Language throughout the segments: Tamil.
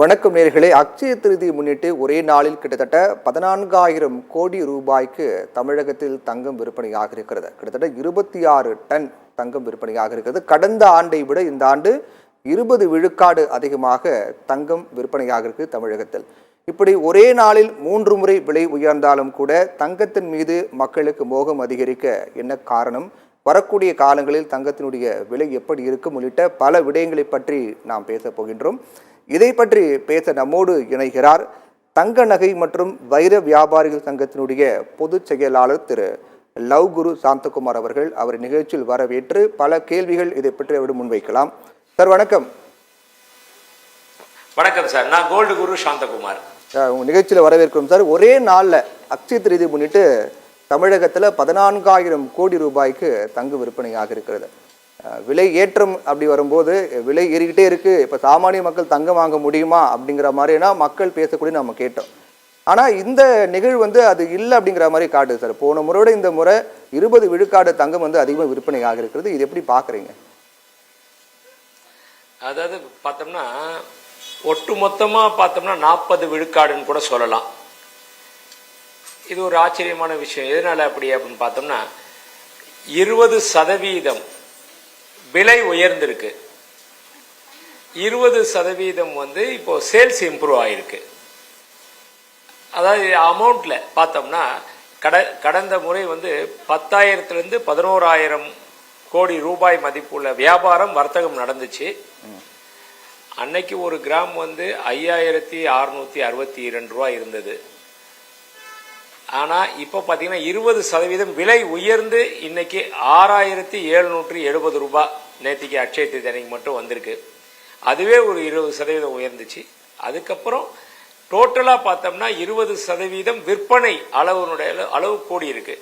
வணக்கம் நேயர்களே. அக்ஷய திருதியை முன்னிட்டு ஒரே நாளில் கிட்டத்தட்ட 14,000 கோடி ரூபாய்க்கு தமிழகத்தில் தங்கம் விற்பனையாக இருக்கிறது. கிட்டத்தட்ட 26 டன் தங்கம் விற்பனையாக இருக்கிறது. கடந்த ஆண்டை விட இந்த ஆண்டு 20 விழுக்காடு அதிகமாக தங்கம் விற்பனையாக இருக்கு தமிழகத்தில். இப்படி ஒரே நாளில் 3 முறை விலை உயர்ந்தாலும் கூட தங்கத்தின் மீது மக்களுக்கு மோகம் அதிகரிக்க என்ன காரணம்? வரக்கூடிய காலங்களில் தங்கத்தினுடைய விலை எப்படி இருக்கும் உள்ளிட்ட பல விடயங்களை பற்றி நாம் பேச போகின்றோம். இதை பற்றி பேச நம்மோடு இணைகிறார் தங்க நகை மற்றும் வைர வியாபாரிகள் சங்கத்தினுடைய பொதுச் செயலாளர் திரு லவ்குரு சாந்தகுமார் அவர்கள். அவர் நிகழ்ச்சியில் வரவேற்று பல கேள்விகள் இதை பற்றி அவரிடம் முன்வைக்கலாம். சார் வணக்கம். வணக்கம் சார், நான் கோல்டு குரு சாந்தகுமார். உங்க நிகழ்ச்சியில் வரவேற்கிறோம் சார். ஒரே நாளில் அக்ஷய திருதியை முன்னிட்டு தமிழகத்தில் 14,000 கோடி ரூபாய்க்கு தங்க விற்பனையாக இருக்கிறது. விலை ஏற்றம் அப்படி வரும்போது விலை ஏறிக்கிட்டே இருக்கு, இப்போ சாமானிய மக்கள் தங்கம் வாங்க முடியுமா அப்படிங்கிற மாதிரினா மக்கள் பேசக்கூடிய நம்ம கேட்டோம். ஆனால் இந்த நிகழ்வு அது இல்லை அப்படிங்கிற மாதிரி காட்டுது சார். போன முறையோட இந்த முறை 20 விழுக்காடு தங்கம் அதிகமாக விற்பனையாக இருக்கிறது. இது எப்படி பார்க்குறீங்க? அதாவது பார்த்தோம்னா ஒட்டு மொத்தமாக பார்த்தோம்னா 40 விழுக்காடுன்னு கூட சொல்லலாம். இது ஒரு ஆச்சரியமான விஷயம். எதனால அப்படின்னு பார்த்தோம்னா 20% விலை உயர்ந்திருக்கு. 20% இப்போ சேல்ஸ் இம்ப்ரூவ் ஆயிருக்கு. அதாவது அமௌண்ட்ல பார்த்தோம்னா கடந்த முறை 10,000 11,000 கோடி ரூபாய் மதிப்புள்ள வியாபாரம் வர்த்தகம் நடந்துச்சு. அன்னைக்கு ஒரு கிராம் 5,662 ரூபாய் இருந்தது. ஆனால் இப்போ பார்த்தீங்கன்னா 20% விலை உயர்ந்து இன்னைக்கு 6,770 ரூபாய் நேற்றுக்கு அட்சய திருதி அன்னைக்கு மட்டும் வந்திருக்கு. அதுவே ஒரு 20% உயர்ந்துச்சு. அதுக்கப்புறம் டோட்டலாக பார்த்தோம்னா 20% விற்பனை அளவு கூடி இருக்கு.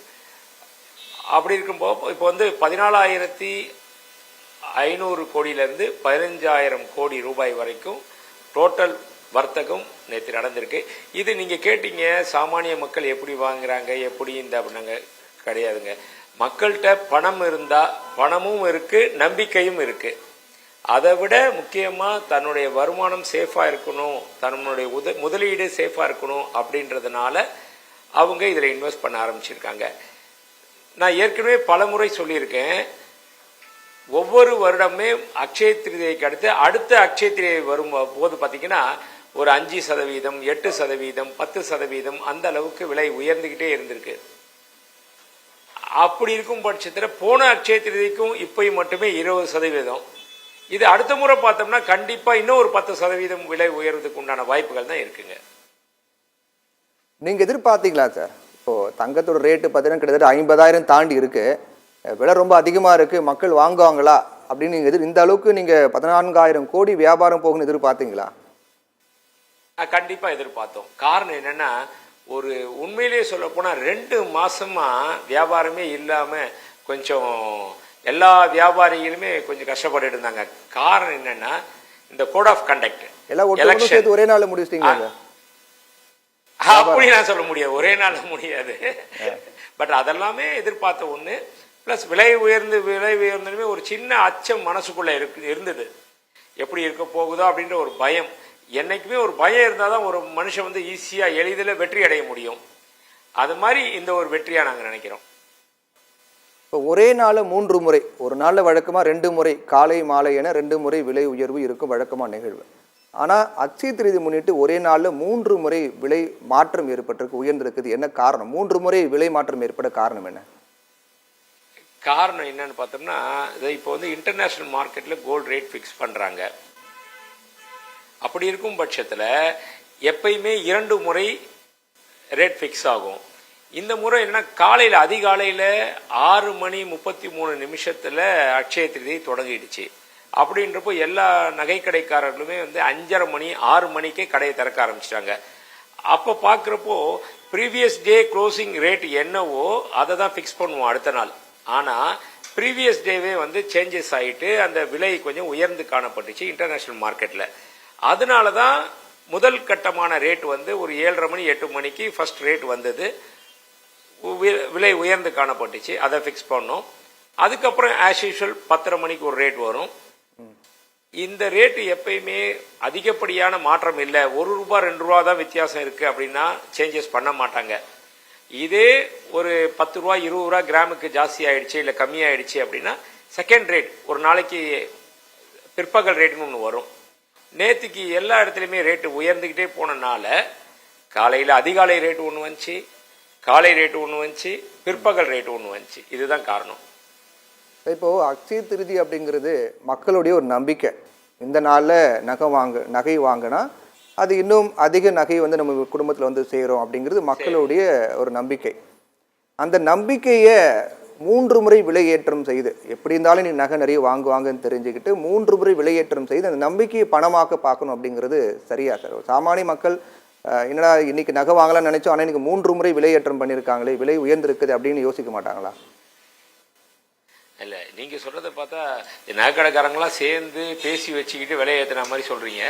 அப்படி இருக்கும்போது இப்போ 14,500 கோடியிலேருந்து 15,000 கோடி ரூபாய் வரைக்கும் டோட்டல் வர்த்தகம் நேற்று நடந்திருக்கு. இது நீங்கள் கேட்டீங்க சாமானிய மக்கள் எப்படி வாங்குறாங்க எப்படி இந்த அப்படின்னாங்க. கிடையாதுங்க. மக்கள்கிட்ட பணம் இருந்தால் பணமும் இருக்குது, நம்பிக்கையும் இருக்குது. அதை விட முக்கியமாக தன்னுடைய வருமானம் சேஃபாக இருக்கணும், தன்னுடைய முதலீடு சேஃபாக இருக்கணும் அப்படின்றதுனால அவங்க இதில் இன்வெஸ்ட் பண்ண ஆரம்பிச்சிருக்காங்க. நான் ஏற்கனவே பல முறை சொல்லியிருக்கேன், ஒவ்வொரு வருடமே அக்ஷய திருதியைக்கு அடுத்த அக்ஷய திருதியை வரும் போது பார்த்தீங்கன்னா ஒரு 5%, 8%, 10% அந்த அளவுக்கு விலை உயர்ந்துகிட்டே இருந்திருக்கு. அப்படி இருக்கும் பட்சத்தில் போன அக்ஷய திருதிக்கும் இப்பயும் மட்டுமே 20%. இது அடுத்த முறை பார்த்தோம்னா கண்டிப்பா இன்னும் ஒரு 10% விலை உயர்றதுக்கு உண்டான வாய்ப்புகள் தான் இருக்குங்க. நீங்க எதிர்பார்த்தீங்களா சார்? இப்போ தங்கத்தோட ரேட்டு பார்த்தீங்கன்னா கிட்டத்தட்ட 50,000 தாண்டி இருக்கு, விலை ரொம்ப அதிகமா இருக்கு, மக்கள் வாங்குவாங்களா அப்படின்னு நீங்க இந்த அளவுக்கு நீங்க 14,000 கோடி வியாபாரம் போகுன்னு எதிர்பார்த்தீங்களா? கண்டிப்பா எதிர்பார்த்தோம். காரணம் என்னன்னா, ஒரு உண்மையிலேயே சொல்ல போனா 2 மாசமா வியாபாரமே இல்லாம கொஞ்சம் எல்லா வியாபாரிகளுமே கொஞ்சம் கஷ்டப்பட்டு இருந்தாங்க. காரணம் என்னன்னா, இந்த கோட் ஆஃப் கண்டக்ட் எல்லாம் ஒரே நாள்ல முடிச்சிட்டீங்க. அப்படி நான் சொல்ல முடியாது, ஒரே நாள் முடியாது. பட் அதெல்லாமே எதிர்பார்த்த ஒண்ணு. பிளஸ் விலை உயர்ந்ததுமே ஒரு சின்ன அச்சம் மனசுக்குள்ள இருந்தது. எப்படி இருக்க போகுதோ அப்படின்ற ஒரு பயம். என்னைக்குமே ஒரு பயம் இருந்தால் தான் ஒரு மனுஷன் ஈஸியாக எளிதில் வெற்றி அடைய முடியும். அது மாதிரி இந்த ஒரு வெற்றியாக நாங்கள் நினைக்கிறோம். இப்போ ஒரே நாளில் 3 முறை, ஒரு நாளில் வழக்கமாக 2 முறை காலை மாலை என 2 முறை விலை உயர்வு இருக்கும் வழக்கமான நிகழ்வு. ஆனால் அக்ஷய திருதி முன்னிட்டு ஒரே நாளில் 3 முறை விலை மாற்றம் ஏற்பட்டிருக்கு, உயர்ந்திருக்குது. என்ன காரணம்? 3 முறை விலை மாற்றம் ஏற்பட காரணம் என்ன? காரணம் என்னன்னு பார்த்தோம்னா, இப்போ இன்டர்நேஷனல் மார்க்கெட்டில் கோல்டு ரேட் ஃபிக்ஸ் பண்ணுறாங்க. அப்படி இருக்கும் பட்சத்தில் எப்பயுமே 2 முறை ரேட் ஃபிக்ஸ் ஆகும். இந்த முறை என்ன, காலையில் அதிகாலையில் 6:33 அக்ஷய திருதி தொடங்கிடுச்சு. அப்படின்றப்போ எல்லா நகை கடைக்காரர்களுமே 5:30 மணி 6 மணிக்கே கடையை திறக்க ஆரம்பிச்சிட்டாங்க. அப்போ பார்க்குறப்போ ப்ரீவியஸ் டே க்ளோசிங் ரேட் என்னவோ அதை தான் ஃபிக்ஸ் பண்ணுவோம் அடுத்த நாள். ஆனால் ப்ரீவியஸ் டேவே சேஞ்சஸ் ஆகிட்டு அந்த விலை கொஞ்சம் உயர்ந்து காணப்பட்டுச்சு இன்டர்நேஷ்னல் மார்க்கெட்டில். அதனால தான் முதல் கட்டமான ரேட் ஒரு 7:30 மணி 8 மணிக்கு ஃபர்ஸ்ட் ரேட் வந்தது, விலை உயர்ந்து காணப்பட்டுச்சு. அதை ஃபிக்ஸ் பண்ணோம். அதுக்கப்புறம் ஆஸ் யூஷுவல் 10:30 மணிக்கு ஒரு ரேட் வரும். இந்த ரேட்டு எப்பயுமே அதிகப்படியான மாற்றம் இல்லை, ₹1 ₹2 தான் வித்தியாசம் இருக்கு அப்படின்னா சேஞ்சஸ் பண்ண மாட்டாங்க. இதே ஒரு ₹10 ₹20 கிராமுக்கு ஜாஸ்தி ஆயிடுச்சு இல்லை கம்மியாயிடுச்சு அப்படின்னா செகண்ட் ரேட், ஒரு நாளைக்கு பிற்பகல் ரேட்டுன்னு ஒன்று வரும். நேற்றுக்கு எல்லா இடத்துலையுமே ரேட்டு உயர்ந்துக்கிட்டே போனனால காலையில் அதிகாலை ரேட்டு ஒன்று வந்துச்சு, காலை ரேட்டு ஒன்று வந்துச்சு, பிற்பகல் ரேட்டு ஒன்று வந்துச்சு. இதுதான் காரணம். இப்போ அக்ஷய திருதி அப்படிங்கிறது மக்களுடைய ஒரு நம்பிக்கை. இந்த நாளில் நகை வாங்கினா அது இன்னும் அதிக நகை வந்து நம்ம குடும்பத்தில் வந்து சேரும் அப்படிங்கிறது மக்களுடைய ஒரு நம்பிக்கை. அந்த நம்பிக்கையை 3 முறை விலையேற்றம் செய்து, எப்படி இருந்தாலும் நீ நகை நிறைய வாங்குவாங்கன்னு தெரிஞ்சுக்கிட்டு 3 முறை விலையேற்றம் செய்து அந்த நம்பிக்கையை பணமாக்க பார்க்கணும் அப்படிங்கிறது சரியா சார்? சாமானிய மக்கள் என்னடா இன்னைக்கு நகை வாங்கலாம்னு நினைச்சோம், ஆனால் இன்னைக்கு 3 முறை விலையேற்றம் பண்ணியிருக்காங்களே, விலை உயர்ந்திருக்குது அப்படின்னு யோசிக்க மாட்டாங்களா? இல்லை, நீங்கள் சொல்கிறத பார்த்தா நகைக்கடைக்காரங்களாம் சேர்ந்து பேசி வச்சுக்கிட்டு விலை ஏற்றுன மாதிரி சொல்கிறீங்க.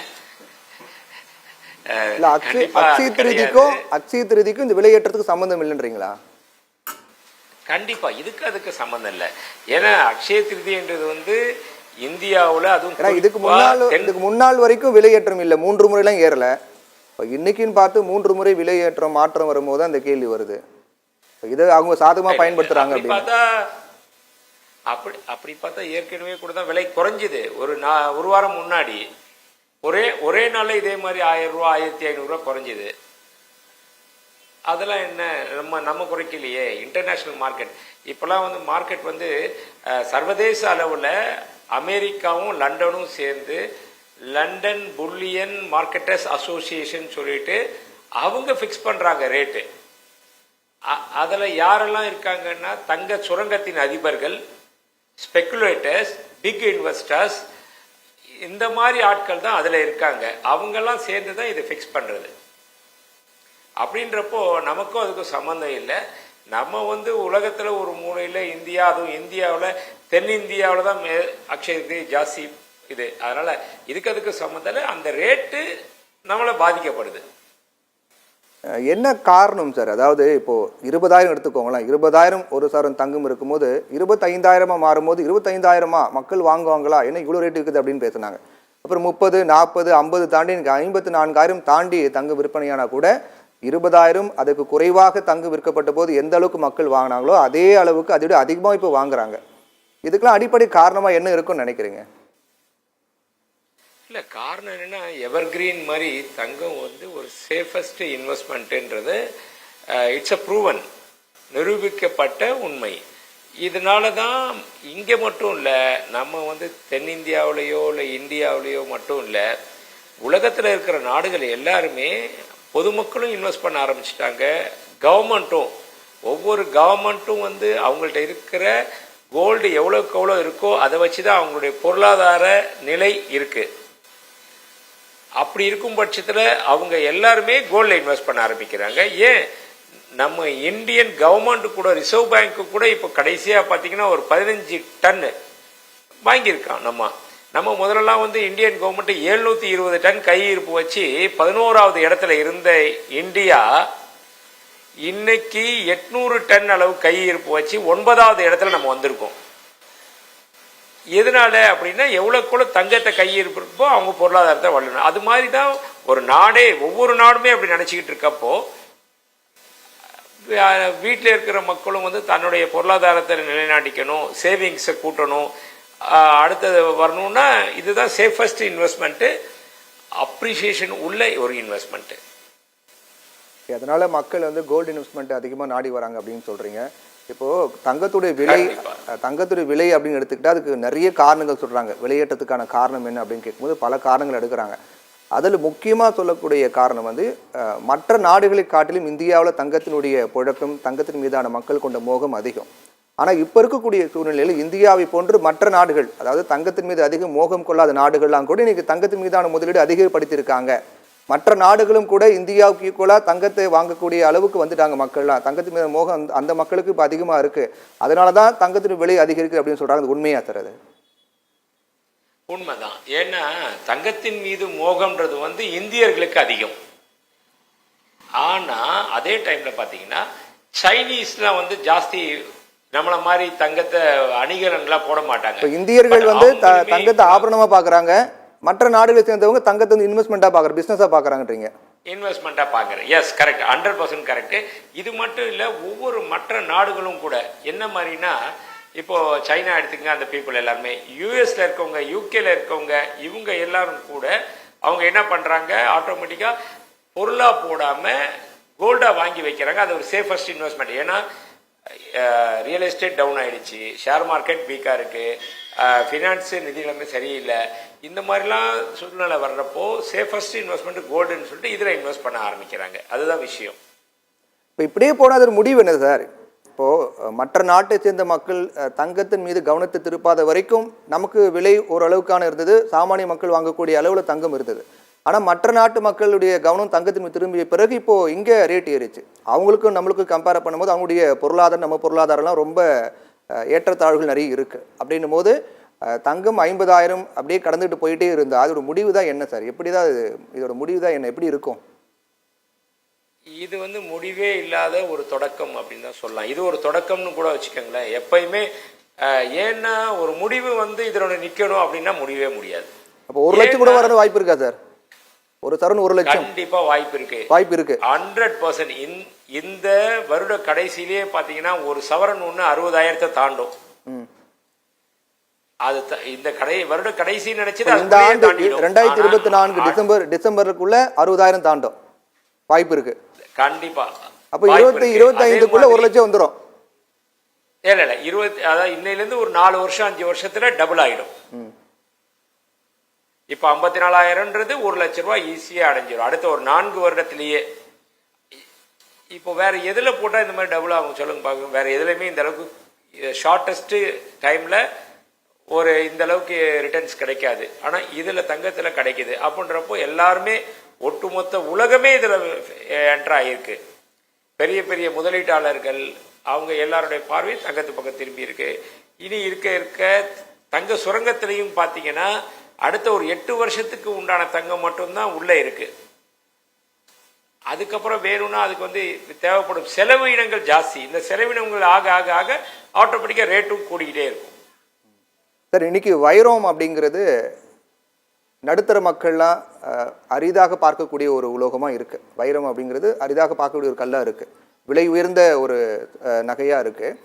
இல்லை, அக்ஷய திருதிக்கும் இந்த விலையேற்றத்துக்கு சம்மந்தம் இல்லைன்றீங்களா? கண்டிப்பா அதுக்கு சம்பந்தம் இல்லை. ஏன்னா அக்ஷய திருதின்றது வந்து இந்தியாவில் அதுவும் இதுக்கு முன்னாள் வரைக்கும் விலையேற்றம் இல்லை, 3 முறைலாம் ஏறல. இன்னைக்குன்னு பார்த்து 3 முறை விலையேற்றம் மாற்றம் வரும்போது அந்த கேள்வி வருது. இதை அவங்க சாதகமா பயன்படுத்துறாங்க பார்த்தா. அப்படி பார்த்தா ஏற்கனவே கூட தான் விலை குறைஞ்சுது. ஒரு வாரம் முன்னாடி ஒரே நாள்ல இதே மாதிரி ₹1000 ₹1500 குறைஞ்சுது. அதெல்லாம் என்ன நம்ம குறைக்கலையே. இன்டர்நேஷ்னல் மார்க்கெட் இப்போலாம் வந்து மார்க்கெட் வந்து சர்வதேச அளவில் அமெரிக்காவும் லண்டனும் சேர்ந்து லண்டன் புல்லியன் மார்க்கெட்டர்ஸ் அசோசியேஷன் சொல்லிட்டு அவங்க ஃபிக்ஸ் பண்ணுறாங்க ரேட்டு. அதில் யாரெல்லாம் இருக்காங்கன்னா தங்க சுரங்கத்தின் அதிபர்கள், ஸ்பெக்குலேட்டர்ஸ், பிக் இன்வெஸ்டர்ஸ், இந்த மாதிரி ஆட்கள் தான் அதில் இருக்காங்க. அவங்கெல்லாம் சேர்ந்து தான் இதை ஃபிக்ஸ் பண்ணுறது. அப்படின்றப்போ நமக்கும் அதுக்கும் சம்மந்தம் இல்லை. நம்ம வந்து உலகத்தில் ஒரு மூலையில் இந்தியா, அதுவும் இந்தியாவில் தென்னிந்தியாவில் தான் அக்ஷய திருதி ஜாஸ்தி இது. அதனால அதுக்கு சம்மந்தம் இல்லை. அந்த ரேட்டு நம்மளை பாதிக்கப்படுது. என்ன காரணம் சார்? அதாவது இப்போ 20,000 எடுத்துக்கோங்களேன், 20,000 ஒரு சவரன் தங்கம் இருக்கும்போது 25,000 மாறும்போது 25,000 மக்கள் வாங்குவாங்களா, என்ன இவ்வளோ ரேட் இருக்குது அப்படின்னு பேசினாங்க. அப்புறம் 30, 40, 50 தாண்டி 54,000 தாண்டி தங்கம் விற்பனையானா கூட 20,000 அதுக்கு குறைவாக தங்கம் விற்கப்பட்ட போது எந்த அளவுக்கு மக்கள் வாங்கினாங்களோ அதே அளவுக்கு அதை விட அதிகமாக இப்போ வாங்குறாங்க. இதுக்கெல்லாம் அடிப்படை காரணமாக என்ன இருக்குன்னு நினைக்கிறீங்க? இல்லை, காரணம் என்னென்னா எவர்கிரீன் மாதிரி தங்கம் வந்து ஒரு சேஃபஸ்ட் இன்வெஸ்ட்மெண்ட்டுன்றது இட்ஸ் அ ப்ரூவன், நிரூபிக்கப்பட்ட உண்மை. இதனால தான் இங்கே மட்டும் இல்லை, நம்ம வந்து தென்னிந்தியாவிலேயோ இல்லை இந்தியாவிலேயோ மட்டும் இல்லை, உலகத்தில் இருக்கிற நாடுகள் எல்லாருமே பொதுமக்களும் இன்வெஸ்ட் பண்ண ஆரம்பிச்சிட்டாங்க. கவர்மெண்ட்டும், ஒவ்வொரு கவர்மெண்ட்டும் வந்து அவங்கள்ட்ட இருக்கிற கோல்டு எவ்வளோக்கு எவ்வளோ இருக்கோ அதை வச்சு தான் அவங்களுடைய பொருளாதார நிலை இருக்குது. அப்படி இருக்கும் பட்சத்தில் அவங்க எல்லாருமே கோல்டில் இன்வெஸ்ட் பண்ண ஆரம்பிக்கிறாங்க. ஏன் நம்ம இந்தியன் கவர்மெண்ட் கூட, ரிசர்வ் பேங்க்கு கூட இப்போ கடைசியாக பார்த்தீங்கன்னா ஒரு 15 டன் வாங்கியிருக்கான். நம்ம முதல்லலாம் வந்து இந்தியன் கவர்மெண்ட் 720 டன் கையிருப்பு வச்சு 11வது இடத்துல இருந்த இந்தியா இன்னைக்கு 800 டன் அளவு கையிருப்பு வச்சு 9வது இடத்துல நம்ம வந்திருக்கோம். எதனால அப்படின்னா எவ்வளோக்குள்ள தங்கத்தை கையிருப்போ அவங்க பொருளாதாரத்தை வளரணும். அது மாதிரி தான் ஒரு நாடே, ஒவ்வொரு நாடுமே அப்படி நினச்சிக்கிட்டு இருக்கப்போ வீட்டில் இருக்கிற மக்களும் வந்து தன்னுடைய பொருளாதாரத்தை நிலைநாட்டிக்கணும், சேவிங்ஸை கூட்டணும், அடுத்தது வரணும்னா இதுதான் சேஃபஸ்ட் இன்வெஸ்ட்மெண்ட்டு, அப்ரிசியேஷன் உள்ள ஒரு இன்வெஸ்ட்மெண்ட்டு. அதனால மக்கள் வந்து கோல்டு இன்வெஸ்ட்மெண்ட் அதிகமாக நாடி வராங்க அப்படின்னு சொல்றீங்க. இப்போ தங்கத்துடைய விலை அப்படின்னு எடுத்துக்கிட்டா அதுக்கு நிறைய காரணங்கள் சொல்றாங்க. விலையேற்றத்துக்கான காரணம் என்ன அப்படின்னு கேட்கும்போது பல காரணங்கள் எடுக்கிறாங்க. அதில் முக்கியமாக சொல்லக்கூடிய காரணம் வந்து மற்ற நாடுகளை காட்டிலும் இந்தியாவில் தங்கத்தினுடைய புழக்கம், தங்கத்தின் மீதான மக்கள் கொண்ட மோகம் அதிகம். ஆனால் இப்போ இருக்கக்கூடிய சூழ்நிலையில் இந்தியாவை போன்று மற்ற நாடுகள், அதாவது தங்கத்தின் மீது அதிக மோகம் கொள்ளாத நாடுகள்லாம் கூட இன்னைக்கு தங்கத்தின் மீதான முதலீடு அதிகப்படுத்தியிருக்காங்க. மற்ற நாடுகளும் கூட இந்தியாவுக்கு ஈக்குவலாக தங்கத்தை வாங்கக்கூடிய அளவுக்கு வந்துட்டாங்க மக்கள்லாம். தங்கத்தின் மீது மோகம் அந்த மக்களுக்கு இப்போ அதிகமாக இருக்குது. அதனால தான் தங்கத்தின் விலை அதிகரிக்குது அப்படின்னு சொல்கிறாங்க. அது உண்மையாக தருது? உண்மைதான். ஏன்னா தங்கத்தின் மீது மோகம்ன்றது வந்து இந்தியர்களுக்கு அதிகம். ஆனால் அதே டைமில் பார்த்தீங்கன்னா சைனீஸ்லாம் வந்து ஜாஸ்தி நம்மள மாதிரி தங்கத்தை அணிகலன்லாம் போட மாட்டாங்க. இப்போ இந்தியர்கள் But வந்து அவங்களுமே தங்கத்தை ஆபரணமா பார்க்குறாங்க, மற்ற நாடுகளை சேர்ந்தவங்க தங்கத்தை வந்து இன்வெஸ்ட்மெண்ட்டாக பார்க்குற பிஸ்னஸாக பார்க்குறாங்கன்றீங்க. இன்வெஸ்ட்மெண்ட்டாக பார்க்குறேன். Yes, correct, 100% correct. இது மட்டும் இல்லை, ஒவ்வொரு மற்ற நாடுகளும் கூட என்ன மாதிரினா, இப்போ சைனா எடுத்துக்கங்க, அந்த பீப்புள் எல்லாருமே, யூஎஸ்ல இருக்கவங்க, யூகேல இருக்கவங்க, இவங்க எல்லாரும் கூட அவங்க என்ன பண்ணுறாங்க, ஆட்டோமேட்டிக்காக பொருளாக போடாமல் கோல்டாக வாங்கி வைக்கிறாங்க. அது ஒரு சேஃபஸ்ட் இன்வெஸ்ட்மெண்ட். ஏன்னா ரியல் எஸ்டேட் டவுன் ஆகிடுச்சு, ஷேர் மார்க்கெட் வீக்காக இருக்குது, ஃபினான்ஸு நிதி நிலைமை சரியில்லை. இந்த மாதிரிலாம் சூழ்நிலை வர்றப்போ சேஃபஸ்ட் இன்வெஸ்ட்மெண்ட் கோல்டுன்னு சொல்லிட்டு இதில் இன்வெஸ்ட் பண்ண ஆரம்பிக்கிறாங்க. அதுதான் விஷயம். இப்போ இப்படியே போனால் அது முடிவு என்ன சார்? இப்போது மற்ற நாட்டை சேர்ந்த மக்கள் தங்கத்தின் மீது கவனத்தை திருப்பாத வரைக்கும் நமக்கு விலை ஓரளவுக்கான இருந்தது, சாமானிய மக்கள் வாங்கக்கூடிய அளவில் தங்கம் இருந்தது. ஆனால் மற்ற நாட்டு மக்களுடைய கவனம் தங்கத்தின் மீது திரும்பிய பிறகு இப்போது இங்கே ரேட் ஏறிச்சு. அவங்களுக்கும் நம்மளுக்கும் கம்பேர் பண்ணும்போது அவங்களுடைய பொருளாதாரம் நம்ம பொருளாதாரம்லாம் ரொம்ப ஏற்றத்தாழ்வுகள் நிறைய இருக்குது. அப்படின்னும் போது தங்கம் 50,000 அப்படியே கடந்துட்டு போயிட்டே இருந்தா அதோட முடிவு தான் என்ன சார்? எப்படி தான் இதோட முடிவு தான் என்ன, எப்படி இருக்கும்? இது வந்து முடிவே இல்லாத ஒரு தொடக்கம் அப்படின்னு தான் சொல்லலாம். இது ஒரு தொடக்கம்னு கூட வச்சுக்கோங்களேன். எப்பயுமே ஏன்னா ஒரு முடிவு வந்து இதனோட நிற்கணும் அப்படின்னா முடியவே முடியாது. அப்போ 1 லட்சம் கூட வரது வாய்ப்பு இருக்கா சார்? ஒரு சரண் 1 லட்சம் கண்டிப்பா வாய்ப்பு இருக்கு. 100%. இந்த வருட கடைசியிலேயே பாத்தீங்கன்னா ஒரு சவரன் ஒண்ணு 60,000 தாண்டும். அது இந்த வருட கடைசி நினைச்சது இந்த ஆண்டு 2024 டிசம்பருக்குள்ள 60,000 தாண்டும் வாய்ப்பு இருக்கு கண்டிப்பா. அப்ப 2025க்குள்ள 1 லட்சம் வந்துடும். இல்ல 20, அதாவது இன்னையில இருந்து ஒரு 4 வருஷம் 5 வருஷத்துல டபுள் ஆயிடும். இப்ப 54,000ன்றது 1 லட்சம் ரூபாய் ஈஸியா அடைஞ்சிடும் அடுத்த ஒரு 4 வருடத்திலேயே. இப்போ வேற எதுல போட்டா இந்த மாதிரி டபுள் ஆகும் சொல்லுங்க பாக்க? வேற எதுலையுமே இந்த அளவுக்கு ஷார்டஸ்ட் டைம்ல ஒரு இந்த அளவுக்கு ரிட்டர்ன்ஸ் கிடைக்காது. ஆனா இதுல தங்கத்துல கிடைக்குது. அப்படின்றப்போ எல்லாருமே ஒட்டுமொத்த உலகமே இதுல என்டர் ஆகியிருக்கு. பெரிய பெரிய முதலீட்டாளர்கள் அவங்க எல்லாருடைய பார்வை தங்கத்து பக்கம் திரும்பி இருக்கு. இனி இருக்க இருக்க தங்க சுரங்கத்திலையும் பாத்தீங்கன்னா அடுத்த ஒரு 8 வருஷத்துக்கு உண்டான தங்கம் மட்டும்தான் உள்ள இருக்கு. அதுக்கப்புறம் வேணும்னா அதுக்கு வந்து தேவைப்படும் செலவினங்கள் ஜாஸ்தி. இந்த செலவினங்கள் ஆக ஆக ஆக ஆட்டோமேட்டிக்கா ரேட்டும் கூடிக்கிட்டே இருக்கும். சார், இன்னைக்கு வைரம் அப்படிங்கிறது நடுத்தர மக்கள்லாம் அரிதாக பார்க்கக்கூடிய ஒரு உலோகமாக இருக்குது. வைரம் அப்படிங்கிறது அரிதாக பார்க்கக்கூடிய ஒரு கல்லாக இருக்குது, விலை உயர்ந்த ஒரு நகையாக இருக்குது.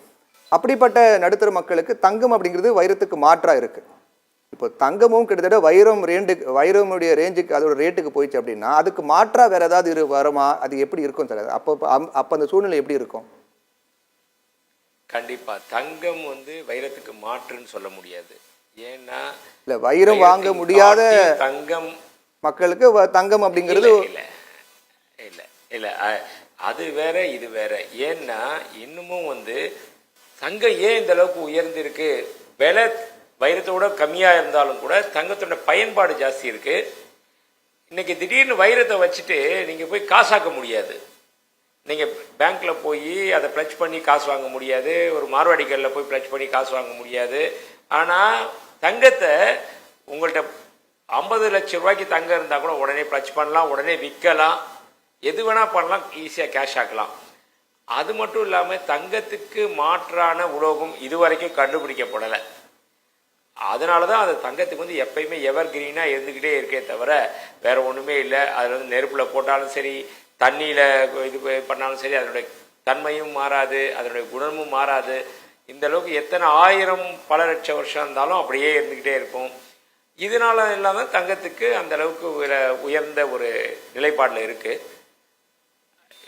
அப்படிப்பட்ட நடுத்தர மக்களுக்கு தங்கம் அப்படிங்கிறது வைரத்துக்கு மாற்றாக இருக்குது. இப்போ தங்கமும் கிட்டத்தட்ட வைரமுடைய ரேஞ்சுக்கு அதோட ரேட்டுக்கு போயிடுச்சு அப்படின்னா அதுக்கு மாற்றாக வேறு ஏதாவது வருமா? அது எப்படி இருக்கும் சார்? அப்போ அந்த சூழ்நிலை எப்படி இருக்கும்? கண்டிப்பா தங்கம் வந்து வைரத்துக்கு மாற்றுன்னு சொல்ல முடியாது. ஏன்னா இல்ல வைரம் வாங்க முடியாத தங்கம் மக்களுக்கு தங்கம் அப்படிங்கிறது இல்ல இல்ல இல்ல அது வேற இது வேற. ஏன்னா இன்னமும் வந்து தங்கம் ஏன் இந்த அளவுக்கு உயர்ந்திருக்கு, விலை வைரத்தோட கம்மியா இருந்தாலும் கூட தங்கத்தோட பயன்பாடு ஜாஸ்தி இருக்கு. இன்னைக்கு திடீர்னு வைரத்தை வச்சுட்டு நீங்க போய் காசாக்க முடியாது. நீங்க பேங்க்ல போய் அதை பிளட்ஜ் பண்ணி காசு வாங்க முடியாது, ஒரு மார்வாடிக்கல்ல போய் பிளட்ஜ் பண்ணி காசு வாங்க முடியாது. ஆனா தங்கத்தை உங்கள்கிட்ட 50 லட்சம் ரூபாய்க்கு தங்கம் இருந்தா கூட உடனே பிளட்ஜ் பண்ணலாம், உடனே விற்கலாம், எது வேணா பண்ணலாம், ஈஸியா கேஷ் ஆக்கலாம். அது மட்டும் இல்லாம தங்கத்துக்கு மாற்றான உலோகம் இதுவரைக்கும் கண்டுபிடிக்கப்படலை. அதனாலதான் அது தங்கத்துக்கு வந்து எப்பயுமே எவர் கிரீனா இருந்துகிட்டே இருக்கே தவிர வேற ஒண்ணுமே இல்லை. அதுல வந்து நெருப்புல போட்டாலும் சரி, தண்ணியில இது பண்ணாலும் சரி, அதனுடைய தன்மையும் மாறாது, அதனுடைய குணமும் மாறாது. இந்த அளவுக்கு எத்தனை 1000 பல லட்சம் வருஷம் இருந்தாலும் அப்படியே இருந்துகிட்டே இருக்கும். இதனால இல்லாம தங்கத்துக்கு அந்த அளவுக்கு உயர்ந்த ஒரு நிலைப்பாடுல இருக்கு.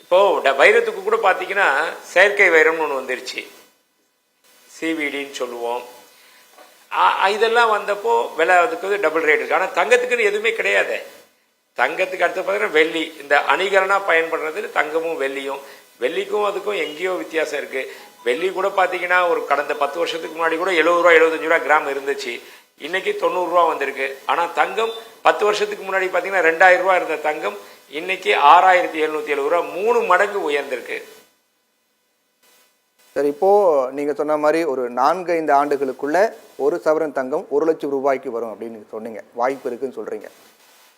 இப்போ வைரத்துக்கு கூட பாத்தீங்கன்னா செயற்கை வைரம்னு ஒண்ணு வந்துருச்சு, சிவிடின்னு சொல்லுவோம். இதெல்லாம் வந்தப்போ விலை அதுக்கு வந்து டபுள் ரேட் இருக்கு. ஆனா தங்கத்துக்குன்னு எதுவுமே கிடையாது. தங்கத்துக்கு அடுத்து பார்த்தீங்கன்னா வெள்ளி, இந்த அணிகலனா பயன்படுறது தங்கமும் வெள்ளியும். வெள்ளிக்கும் அதுக்கும் எங்கேயோ வித்தியாசம் இருக்கு. வெள்ளி கூட பாத்தீங்கன்னா ஒரு கடந்த 10 வருஷத்துக்கு முன்னாடி கூட 70 ரூபா 75 ரூபா கிராம் இருந்துச்சு, இன்னைக்கு 90 ரூபா வந்திருக்கு. ஆனா தங்கம் 10 வருஷத்துக்கு முன்னாடி பாத்தீங்கன்னா 2000 ரூபா இருந்த தங்கம் இன்னைக்கு 6770 ரூபா, 3 மடங்கு உயர்ந்திருக்கு. சரி, இப்போ நீங்க சொன்ன மாதிரி ஒரு 4-5 ஆண்டுகளுக்குள்ள ஒரு சவரன் தங்கம் 1 லட்சம் ரூபாய்க்கு வரும் அப்படின்னு சொன்னீங்க, வாய்ப்பு இருக்குன்னு சொல்றீங்க.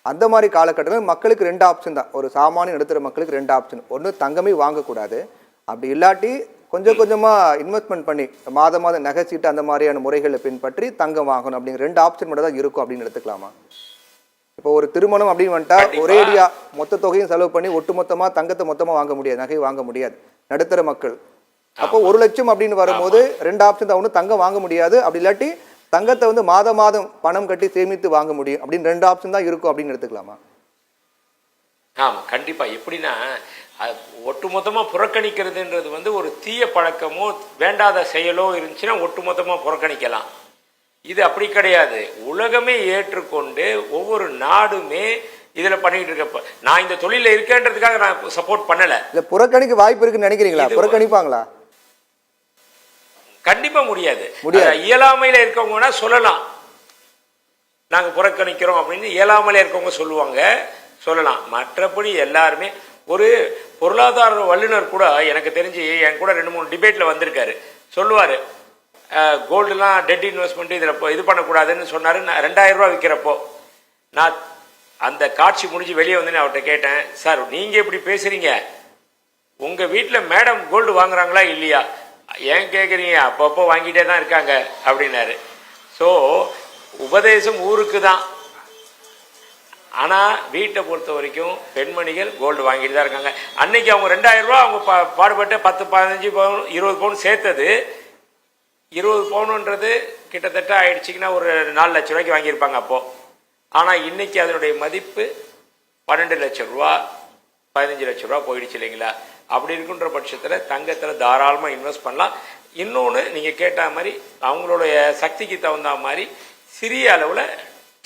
அந்த மாதிரி காலகட்டத்தில் மக்களுக்கு 2 ஆப்ஷன் தான். ஒரு சாமானிய நடுத்தர மக்களுக்கு 2 ஆப்ஷன். ஒன்று தங்கமே வாங்கக்கூடாது, அப்படி இல்லாட்டி கொஞ்சம் கொஞ்சமா இன்வெஸ்ட்மெண்ட் பண்ணி மாதம் நகை சீட்டு அந்த மாதிரியான முறைகளை பின்பற்றி தங்கம் வாங்கணும் அப்படிங்கிற 2 ஆப்ஷன் மட்டும் தான் இருக்கும் அப்படின்னு எடுத்துக்கலாமா? இப்போ ஒரு திருமணம் அப்படின்னு வந்துட்டா ஒரேடியா மொத்த தொகையும் செலவு பண்ணி ஒட்டுமொத்தமா தங்கத்தை மொத்தமா வாங்க முடியாது, நகை வாங்க முடியாது நடுத்தர மக்கள். அப்போ 1 லட்சம் அப்படின்னு வரும்போது 2 ஆப்ஷன் தான். ஒன்று தங்கம் வாங்க முடியாது, அப்படி இல்லாட்டி தங்கத்தை வந்து மாதம் பணம் கட்டி சேமித்து வாங்க முடியும் அப்படின்னு 2 ஆப்ஷன் தான் இருக்கும் அப்படின்னு எடுத்துக்கலாமா? ஆமா, கண்டிப்பா. எப்படின்னா ஒட்டுமொத்தமா புறக்கணிக்கிறதுன்றது வந்து ஒரு தீய பழக்கமோ வேண்டாத செயலோ இருந்துச்சுன்னா ஒட்டுமொத்தமா புறக்கணிக்கலாம். இது அப்படி கிடையாது. உலகமே ஏற்றுக்கொண்டு ஒவ்வொரு நாடுமே இதுல பண்ணிட்டு இருக்கப்ப நான் இந்த தொழில இருக்கேன்றதுக்காக நான் சப்போர்ட் பண்ணல. இல்ல புறக்கணிக்க வாய்ப்பு இருக்குன்னு நினைக்கிறீங்களா? புறக்கணிப்பாங்களா? கண்டிப்பா முடியாது. இயலாமையில இருக்கவங்கன்னா சொல்லலாம் நாங்க புறக்கணிக்கிறோம் அப்படின்னு, இயலாமையில இருக்கவங்க சொல்லுவாங்க, சொல்லலாம். மற்றபடி எல்லாருமே ஒரு பொருளாதார வல்லுநர் கூட எனக்கு தெரிஞ்சு என் கூட 2-3 டிபேட்ல வந்திருக்காரு. சொல்லுவாரு கோல்டுலாம் டெட் இன்வெஸ்ட்மெண்ட் இதில் இது பண்ணக்கூடாதுன்னு சொன்னார். நான் 2000 ரூபா விற்கிறப்போ நான் அந்த காட்சி முடிஞ்சு வெளியே வந்து அவர்கிட்ட கேட்டேன், சார் நீங்கள் எப்படி பேசுகிறீங்க, உங்கள் வீட்டில் மேடம் கோல்டு வாங்குறாங்களா இல்லையா? ஏன் கேட்குறீங்க, அப்பப்போ வாங்கிட்டே தான் இருக்காங்க அப்படின்னாரு. ஸோ உபதேசம் ஊருக்கு தான், ஆனால் வீட்டை பொறுத்த வரைக்கும் பெண்மணிகள் கோல்டு வாங்கிட்டு தான் இருக்காங்க. அன்னைக்கு அவங்க 2000 ரூபா அவங்க பாடுபட்டு 10, 15 பவுன் 20 பவுன் சேர்த்தது, 20 பவுனுன்றது கிட்டத்தட்ட ஆயிடுச்சிங்கன்னா ஒரு 4 லட்ச ரூபாய்க்கு வாங்கியிருப்பாங்க அப்போ. ஆனால் இன்னைக்கு அதனுடைய மதிப்பு 12 லட்சம் ரூபா 15 லட்சம் ரூபா போயிடுச்சு இல்லைங்களா? அப்படி இருக்குன்ற பட்சத்தில் தங்கத்தில் தாராளமாக இன்வெஸ்ட் பண்ணலாம். இன்னொன்று நீங்கள் கேட்ட மாதிரி அவங்களுடைய சக்திக்கு தகுந்த மாதிரி சிறிய அளவில்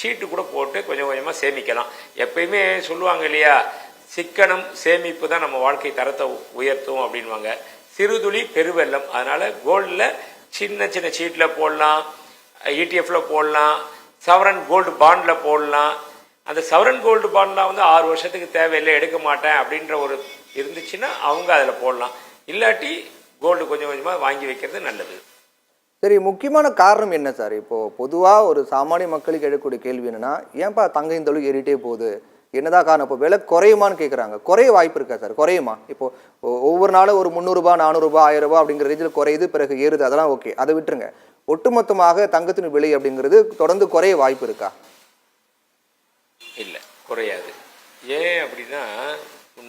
சீட்டு கூட போட்டு கொஞ்சம் கொஞ்சமாக சேமிக்கலாம். எப்பயுமே சொல்லுவாங்க இல்லையா, சிக்கனம் சேமிப்பு தான் நம்ம வாழ்க்கை தரத்தை உயர்த்தும் அப்படின்வாங்க. சிறுதுளி பெருவெல்லம். அதனால கோல்டில் சின்ன சின்ன சீட்டில் போடலாம், இடிஎஃப்ல போடலாம், சவரன் கோல்டு பாண்டில் போடலாம். அந்த சவரன் கோல்டு பாண்ட்லாம் வந்து 6 வருஷத்துக்கு தேவையில்லை, எடுக்க மாட்டேன் அப்படின்ற ஒரு இருந்துச்சுன்னா அவங்க அதில் போடலாம். இல்லாட்டி கோல்டு கொஞ்சம் கொஞ்சமாக வாங்கி வைக்கிறது நல்லது. சரி, முக்கியமான காரணம் என்ன சார்? இப்போ பொதுவாக ஒரு சாமானிய மக்களுக்கு எழக்கூடிய கேள்வி என்னன்னா, ஏன்பா தங்கம் இந்த அளவுக்கு ஏறிட்டே போகுது, என்னதான் காரணம்? இப்போ விலை குறையுமான்னு கேட்குறாங்க. குறைய வாய்ப்பு இருக்கா சார்? குறையுமா? இப்போ ஒவ்வொரு நாளும் ஒரு 300 ரூபாய் 400 ரூபாய் 1000 ரூபாய் அப்படிங்கிற ரேஞ்சில் குறையுது, பிறகு ஏறுது, அதெல்லாம் ஓகே, அதை விட்டுருங்க. ஒட்டுமொத்தமாக தங்கத்தின் விலை அப்படிங்கிறது தொடர்ந்து குறைய வாய்ப்பு இருக்கா? இல்லை, குறையாது. ஏன் அப்படின்னா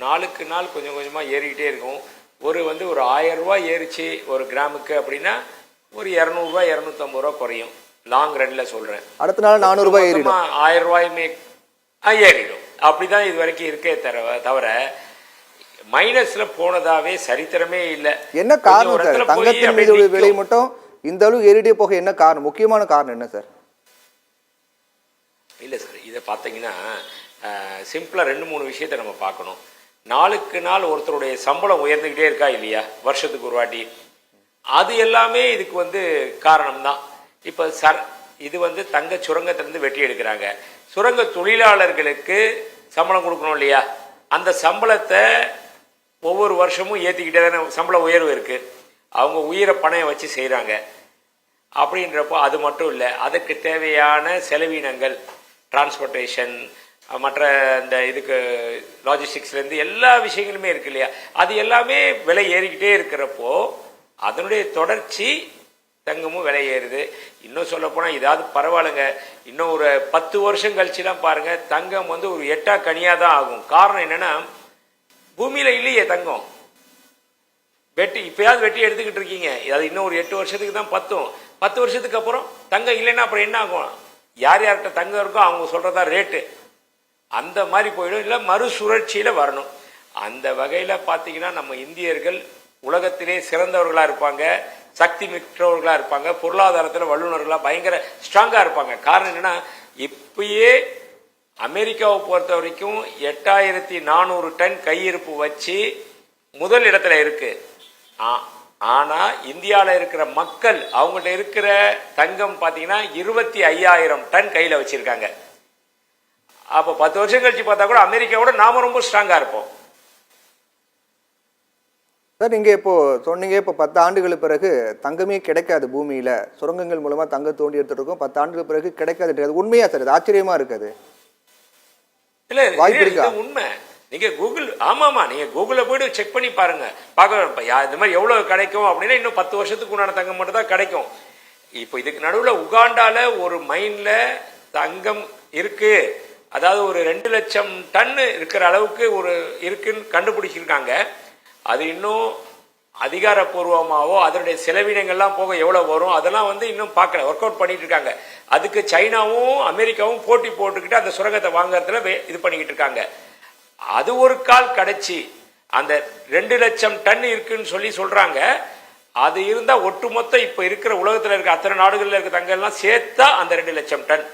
நாளுக்கு நாள் கொஞ்சம் கொஞ்சமாக ஏறிக்கிட்டே இருக்கும். ஒரு 1000 ரூபாய் ஏறிச்சு ஒரு கிராமுக்கு அப்படின்னா ஒரு 200 ரூபாய் 250 ரூபா குறையும். லாங் ரன்ல சொல்றேன். அடுத்த நாள் 400 ரூபாய் ஏறிடும், 1000 ரூபாயுமே ஏறிடும். அப்படிதான் இது வரைக்கும் இருக்கே தவிர மைனஸ்ல போனதாவே சரித்திரமே இல்லை. என்ன காரணம் சார்? தங்கத்தின் மீது விலை மட்டும் இந்த அளவு ஏறிட்டே போக என்ன காரணம்? முக்கியமான காரணம் என்ன சார்? இல்லை சார், இதை பார்த்தீங்கன்னா சிம்பிளா 2-3 விஷயத்தை நம்ம பார்க்கணும். நாளுக்கு நாள் ஒருத்தருடைய சம்பளம் உயர்ந்துகிட்டே இருக்கா இல்லையா, வருஷத்துக்கு ஒரு வாட்டி, அது எல்லாமே இதுக்கு காரணம் தான். இப்போ இது தங்க சுரங்கத்திலிருந்து வெட்டி எடுக்கிறாங்க. சுரங்க தொழிலாளர்களுக்கு சம்பளம் கொடுக்கணும் இல்லையா? அந்த சம்பளத்தை ஒவ்வொரு வருஷமும் ஏற்றிக்கிட்டே தானே சம்பள உயர்வு இருக்குது. அவங்க உயிரை பணையம் வச்சு செய்கிறாங்க. அப்படின்றப்போ அது மட்டும் இல்லை, அதுக்கு தேவையான செலவினங்கள், டிரான்ஸ்போர்ட்டேஷன், மற்ற இந்த இதுக்கு லாஜிஸ்டிக்ஸ்லேருந்து எல்லா விஷயங்களுமே இருக்கு இல்லையா? அது எல்லாமே விலை ஏறிக்கிட்டே இருக்கிறப்போ அதனுடைய தொடர்ச்சி தங்கமும் விலை ஏறுது. இன்னும் சொல்ல போனால் இதாவது பரவாயில்லைங்க, இன்னும் ஒரு 10 வருஷம் கழிச்சுலாம் பாருங்க, தங்கம் ஒரு 8 கனியாக தான் ஆகும். காரணம் என்னன்னா, பூமியில இல்லையே தங்கம், இப்பயாவது வெட்டி எடுத்துக்கிட்டு இருக்கீங்க. அது இன்னும் ஒரு 8 வருஷத்துக்கு தான் பத்தும். 10 வருஷத்துக்கு அப்புறம் தங்கம் இல்லைன்னா அப்புறம் என்ன ஆகும்? யார் யார்கிட்ட தங்கம் இருக்கோ அவங்க சொல்றதா ரேட்டு அந்த மாதிரி போயிடும். இல்லை மறுசுழற்சியில வரணும். அந்த வகையில பார்த்தீங்கன்னா நம்ம இந்தியர்கள் உலகத்திலே சிறந்தவர்களா இருப்பாங்க, சக்தி மிக்கவர்களா இருப்பாங்க, பொருளாதாரத்தில் வல்லுநர்களா பயங்கர ஸ்ட்ராங்கா இருப்பாங்க. காரணம் என்னன்னா, இப்பயே அமெரிக்காவை பொறுத்த வரைக்கும் 8400 டன் கையிருப்பு வச்சு முதல் இடத்துல இருக்கு. ஆனா இந்தியாவில் இருக்கிற மக்கள் அவங்கள்ட்ட இருக்கிற தங்கம் பார்த்தீங்கன்னா 25,000 டன் கையில வச்சிருக்காங்க. அப்போ 10 வருஷம் கழிச்சு பார்த்தா கூட அமெரிக்காவோட நாம ரொம்ப ஸ்ட்ராங்கா இருப்போம். சார், நீங்கள் இப்போ சொன்னீங்க, இப்போ 10 ஆண்டுகளுக்கு பிறகு தங்கமே கிடைக்காது, பூமியில் சுரங்கங்கள் மூலமாக தங்கம் தோண்டி எடுத்துட்டு இருக்கோம், 10 ஆண்டுகளுக்கு பிறகு கிடைக்காது. அது உண்மையா சார்? அது ஆச்சரியமா இருக்குது. இல்லை, வாய்ப்பு இருக்கா? உண்மை. நீங்கள் கூகுள் ஆமாம்மா நீங்கள் கூகுளில் போய்ட்டு செக் பண்ணி பாருங்கள் பார்க்க இந்த மாதிரி எவ்வளோ கிடைக்கும் அப்படின்னா இன்னும் 10 வருஷத்துக்கு உண்டான தங்கம் மட்டும் தான் கிடைக்கும். இப்போ இதுக்கு நடுவில் உகாண்டால ஒரு மைனில் தங்கம் இருக்கு, அதாவது ஒரு 2 லட்சம் டன் இருக்கிற அளவுக்கு ஒரு இருக்குன்னு கண்டுபிடிச்சிருக்காங்க. அது இன்னும் அதிகாரப்பூர்வமாகவோ அதனுடைய செலவினங்கள்லாம் போக எவ்வளோ வரும் அதெல்லாம் வந்து இன்னும் பார்க்கல, ஒர்க் அவுட் பண்ணிட்டு இருக்காங்க. அதுக்கு சைனாவும் அமெரிக்காவும் போட்டி போட்டுக்கிட்டு அந்த சுரங்கத்தை வாங்குறதுல இது பண்ணிக்கிட்டு இருக்காங்க. அது ஒரு கால் கிடைச்சி அந்த 2 லட்சம் டன் இருக்குன்னு சொல்றாங்க. அது இருந்தா ஒட்டுமொத்த இப்ப இருக்கிற உலகத்தில் இருக்க அத்தனை நாடுகளில் இருக்க தங்கம்லாம் சேர்த்தா அந்த 2 லட்சம் டன்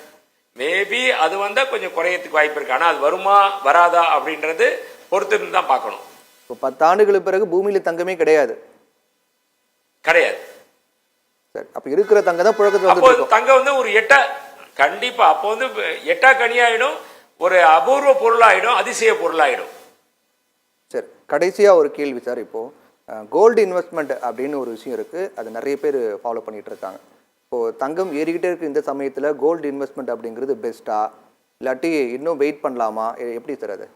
மேபி அது வந்தா கொஞ்சம் குறையத்துக்கு வாய்ப்பு இருக்கு. ஆனா அது வருமா வராதா அப்படின்றது பொறுத்து தான் பார்க்கணும். இப்போ 10 ஆண்டுகளுக்கு பிறகு பூமியில தங்கமே கிடையாது. சரி, அப்ப இருக்கிற தங்கம் தான் புழக்கத்துல வந்து தங்கம் வந்து ஒரு எட்டா கண்டிப்பா அப்போ வந்து எட்டா கனியாயிடும், ஒரு அபூர்வ பொருளாயிடும், அதிசய பொருளாயிடும். சரி, கடைசியா ஒரு கேள்வி சார். இப்போ கோல்டு இன்வெஸ்ட்மெண்ட் அப்படின்னு ஒரு விஷயம் இருக்கு, அது நிறைய பேர் ஃபாலோ பண்ணிட்டு இருக்காங்க. இப்போ தங்கம் ஏறிக்கிட்டே இருக்கு இந்த சமயத்துல கோல்டு இன்வெஸ்ட்மெண்ட் அப்படிங்கிறது பெஸ்டா இல்லாட்டி இன்னும் வெயிட் பண்ணலாமா, எப்படி சார் அது?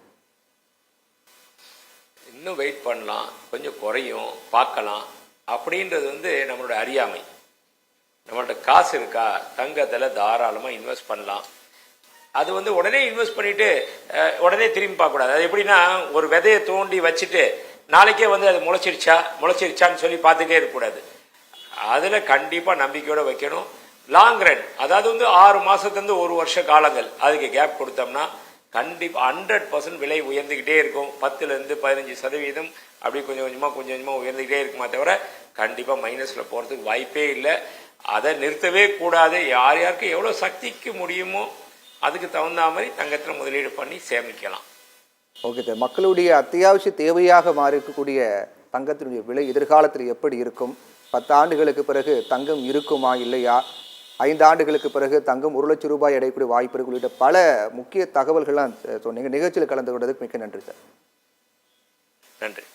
இன்னும் வெயிட் பண்ணலாம், கொஞ்சம் குறையும் பார்க்கலாம் அப்படின்றது வந்து நம்மளோட அறியாமை. நம்மள்ட்ட காசு இருக்கா, தங்கத்தில் தாராளமாக இன்வெஸ்ட் பண்ணலாம். அது வந்து உடனே இன்வெஸ்ட் பண்ணிட்டு உடனே திரும்பி பார்க்கக்கூடாது. அது எப்படின்னா ஒரு விதையை தோண்டி வச்சுட்டு நாளைக்கே வந்து அது முளைச்சிருச்சான்னு சொல்லி பார்த்துட்டே இருக்கக்கூடாது. அதில் கண்டிப்பாக நம்பிக்கையோடு வைக்கணும். லாங் ரன், அதாவது வந்து 6 மாதத்துலேருந்து 1 வருஷ காலங்கள் அதுக்கு கேப் கொடுத்தோம்னா கண்டிப்பாக 100% விலை உயர்ந்துக்கிட்டே இருக்கும். 10லேருந்து 15% அப்படி கொஞ்சம் கொஞ்சமாக உயர்ந்துக்கிட்டே இருக்குமா தவிர கண்டிப்பாக மைனஸில் போகிறதுக்கு வாய்ப்பே இல்லை. அதை நிறுத்தவே கூடாது. யாருக்கு எவ்வளோ சக்திக்கு முடியுமோ அதுக்கு தகுந்த மாதிரி தங்கத்தில் முதலீடு பண்ணி சேமிக்கலாம். ஓகே சார், மக்களுடைய அத்தியாவசிய தேவையாக மாறி இருக்கக்கூடிய தங்கத்தினுடைய விலை எதிர்காலத்தில் எப்படி இருக்கும், 10 ஆண்டுகளுக்கு பிறகு தங்கம் இருக்குமா இல்லையா, 5 ஆண்டுகளுக்கு பிறகு தங்கம் 1 லட்சம் ரூபாய் அடையக்கூடிய வாய்ப்பு இருக்கு உள்ளிட்ட பல முக்கிய தகவல்கள்லாம் சொன்னீங்க. நிகழ்ச்சியில் கலந்து கொண்டதுக்கு மிக்க நன்றி சார். நன்றி.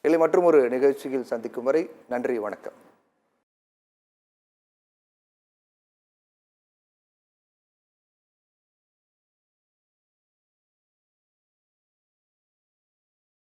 இல்லை மற்றும் ஒரு நிகழ்ச்சியில் சந்திக்கும் வரை நன்றி, வணக்கம்.